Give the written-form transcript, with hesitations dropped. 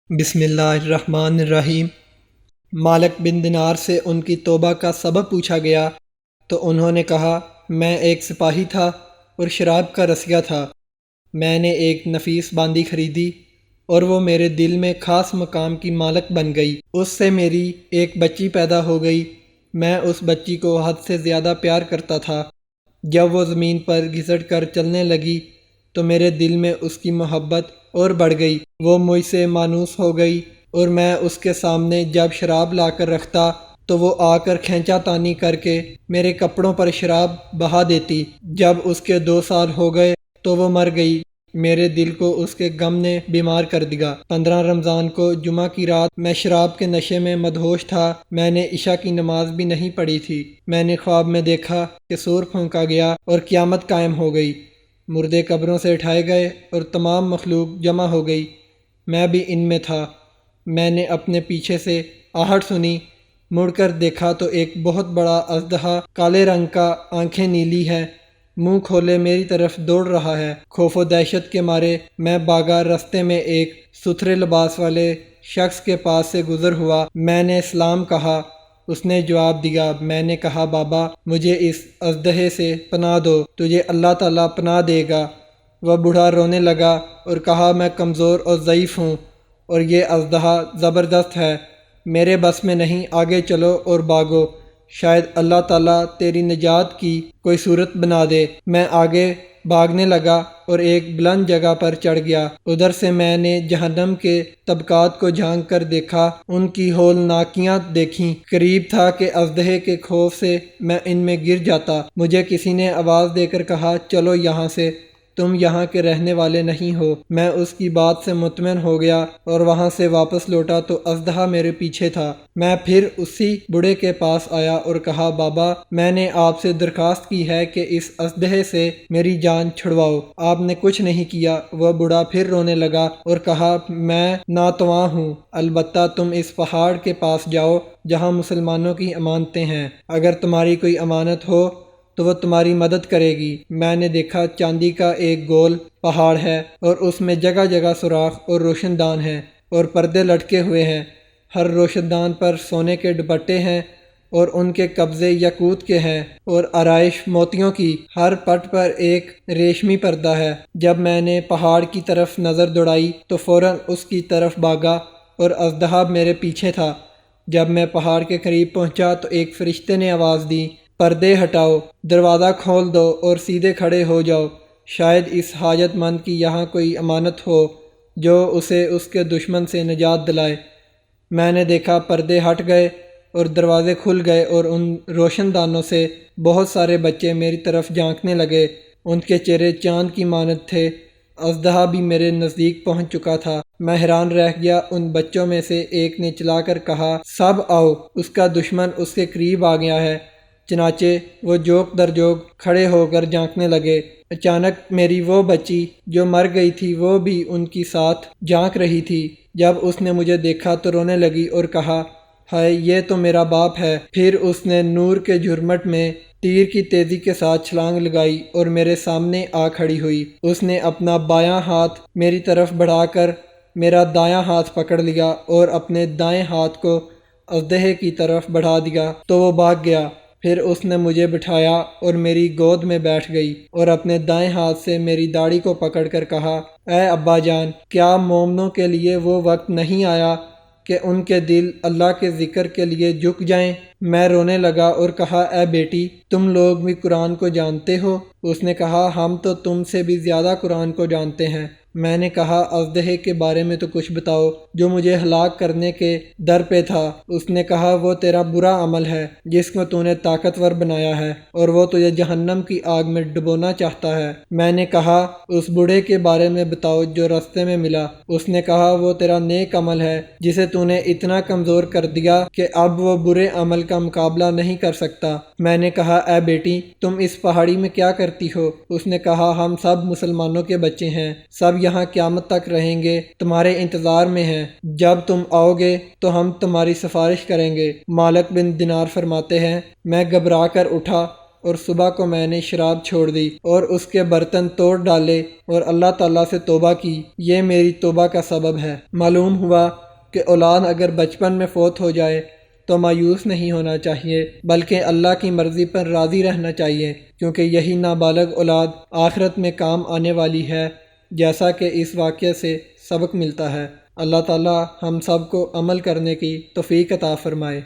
بسم اللہ الرحمن الرحیم۔ مالک بن دینار سے ان کی توبہ کا سبب پوچھا گیا تو انہوں نے کہا، میں ایک سپاہی تھا اور شراب کا رسیہ تھا۔ میں نے ایک نفیس باندی خریدی اور وہ میرے دل میں خاص مقام کی مالک بن گئی۔ اس سے میری ایک بچی پیدا ہو گئی۔ میں اس بچی کو حد سے زیادہ پیار کرتا تھا۔ جب وہ زمین پر گھسٹ کر چلنے لگی تو میرے دل میں اس کی محبت اور بڑھ گئی۔ وہ مجھ سے مانوس ہو گئی اور میں اس کے سامنے جب شراب لا کر رکھتا تو وہ آ کر کھینچا تانی کر کے میرے کپڑوں پر شراب بہا دیتی۔ جب اس کے 2 سال ہو گئے تو وہ مر گئی۔ میرے دل کو اس کے غم نے بیمار کر دیا۔ 15 رمضان کو جمعہ کی رات میں شراب کے نشے میں مدہوش تھا۔ میں نے عشاء کی نماز بھی نہیں پڑھی تھی۔ میں نے خواب میں دیکھا کہ سور پھونکا گیا اور قیامت قائم ہو گئی۔ مردے قبروں سے اٹھائے گئے اور تمام مخلوق جمع ہو گئی۔ میں بھی ان میں تھا۔ میں نے اپنے پیچھے سے آہٹ سنی، مڑ کر دیکھا تو ایک بہت بڑا اژدہا کالے رنگ کا، آنکھیں نیلی ہیں، منہ کھولے میری طرف دوڑ رہا ہے۔ خوف و دہشت کے مارے میں بھاگا۔ رستے میں ایک ستھرے لباس والے شخص کے پاس سے گزر ہوا۔ میں نے سلام کہا۔ اس نے جواب دیا۔ میں نے کہا، بابا مجھے اس اژدہے سے پناہ دو، تجھے اللہ تعالیٰ پناہ دے گا۔ وہ بوڑھا رونے لگا اور کہا، میں کمزور اور ضعیف ہوں اور یہ اژدہا زبردست ہے، میرے بس میں نہیں، آگے چلو اور بھاگو، شاید اللہ تعالیٰ تیری نجات کی کوئی صورت بنا دے۔ میں آگے بھاگنے لگا اور ایک بلند جگہ پر چڑھ گیا۔ ادھر سے میں نے جہنم کے طبقات کو جھانک کر دیکھا، ان کی ہولناکیاں دیکھیں۔ قریب تھا کہ اژدہے کے خوف سے میں ان میں گر جاتا۔ مجھے کسی نے آواز دے کر کہا، چلو یہاں سے، تم یہاں کے رہنے والے نہیں ہو۔ میں اس کی بات سے مطمئن ہو گیا اور وہاں سے واپس لوٹا تو اژدہا میرے پیچھے تھا۔ میں پھر اسی بوڑھے کے پاس آیا اور کہا، بابا میں نے آپ سے درخواست کی ہے کہ اس اژدہے سے میری جان چھڑواؤ، آپ نے کچھ نہیں کیا۔ وہ بوڑھا پھر رونے لگا اور کہا، میں ناتواں ہوں، البتہ تم اس پہاڑ کے پاس جاؤ جہاں مسلمانوں کی امانتیں ہیں، اگر تمہاری کوئی امانت ہو تو وہ تمہاری مدد کرے گی۔ میں نے دیکھا چاندی کا ایک گول پہاڑ ہے اور اس میں جگہ جگہ سوراخ اور روشن دان ہیں اور پردے لٹکے ہوئے ہیں۔ ہر روشن دان پر سونے کے دوپٹے ہیں اور ان کے قبضے یاقوت کے ہیں اور آرائش موتیوں کی۔ ہر پٹ پر ایک ریشمی پردہ ہے۔ جب میں نے پہاڑ کی طرف نظر دوڑائی تو فوراً اس کی طرف بھاگا اور اژدہا میرے پیچھے تھا۔ جب میں پہاڑ کے قریب پہنچا تو ایک فرشتے نے آواز دی، پردے ہٹاؤ، دروازہ کھول دو اور سیدھے کھڑے ہو جاؤ، شاید اس حاجت مند کی یہاں کوئی امانت ہو جو اسے اس کے دشمن سے نجات دلائے۔ میں نے دیکھا پردے ہٹ گئے اور دروازے کھل گئے اور ان روشن دانوں سے بہت سارے بچے میری طرف جھانکنے لگے۔ ان کے چہرے چاند کی مانند تھے۔ اژدہا بھی میرے نزدیک پہنچ چکا تھا۔ میں حیران رہ گیا۔ ان بچوں میں سے ایک نے چلا کر کہا، سب آؤ، اس کا دشمن اس کے قریب آ گیا ہے۔ چنانچہ وہ جوک در جوک کھڑے ہو کر جھانکنے لگے۔ اچانک میری وہ بچی جو مر گئی تھی وہ بھی ان کی ساتھ جھانک رہی تھی۔ جب اس نے مجھے دیکھا تو رونے لگی اور کہا، ہائے یہ تو میرا باپ ہے۔ پھر اس نے نور کے جھرمٹ میں تیر کی تیزی کے ساتھ چھلانگ لگائی اور میرے سامنے آ کھڑی ہوئی۔ اس نے اپنا بایاں ہاتھ میری طرف بڑھا کر میرا دایاں ہاتھ پکڑ لیا اور اپنے دائیں ہاتھ کو اژدہے کی طرف بڑھا دیا تو وہ بھاگ گیا۔ پھر اس نے مجھے بٹھایا اور میری گود میں بیٹھ گئی اور اپنے دائیں ہاتھ سے میری داڑھی کو پکڑ کر کہا، اے ابا جان، کیا مومنوں کے لیے وہ وقت نہیں آیا کہ ان کے دل اللہ کے ذکر کے لیے جھک جائیں؟ میں رونے لگا اور کہا، اے بیٹی، تم لوگ بھی قرآن کو جانتے ہو؟ اس نے کہا، ہم تو تم سے بھی زیادہ قرآن کو جانتے ہیں۔ میں نے کہا، اژدہے کے بارے میں تو کچھ بتاؤ جو مجھے ہلاک کرنے کے در پہ تھا۔ اس نے کہا، وہ تیرا برا عمل ہے جس کو تو نے طاقتور بنایا ہے اور وہ تجھے جہنم کی آگ میں ڈبونا چاہتا ہے۔ میں نے کہا، اس بوڑھے کے بارے میں بتاؤ جو رستے میں ملا۔ اس نے کہا، وہ تیرا نیک عمل ہے جسے تو نے اتنا کمزور کر دیا کہ اب وہ برے عمل کا مقابلہ نہیں کر سکتا۔ میں نے کہا، اے بیٹی، تم اس پہاڑی میں کیا کرتی ہو؟ اس نے کہا، ہم سب مسلمانوں کے بچے ہیں، سب یہاں قیامت تک رہیں گے، تمہارے انتظار میں ہیں، جب تم آؤ گے تو ہم تمہاری سفارش کریں گے۔ مالک بن دینار فرماتے ہیں، میں گھبرا کر اٹھا اور صبح کو میں نے شراب چھوڑ دی اور اس کے برتن توڑ ڈالے اور اللہ تعالیٰ سے توبہ کی، یہ میری توبہ کا سبب ہے۔ معلوم ہوا کہ اولاد اگر بچپن میں فوت ہو جائے تو مایوس نہیں ہونا چاہیے، بلکہ اللہ کی مرضی پر راضی رہنا چاہیے، کیونکہ یہی نابالغ اولاد آخرت میں کام آنے والی ہے، جیسا کہ اس واقعے سے سبق ملتا ہے۔ اللہ تعالیٰ ہم سب کو عمل کرنے کی توفیق عطا فرمائے۔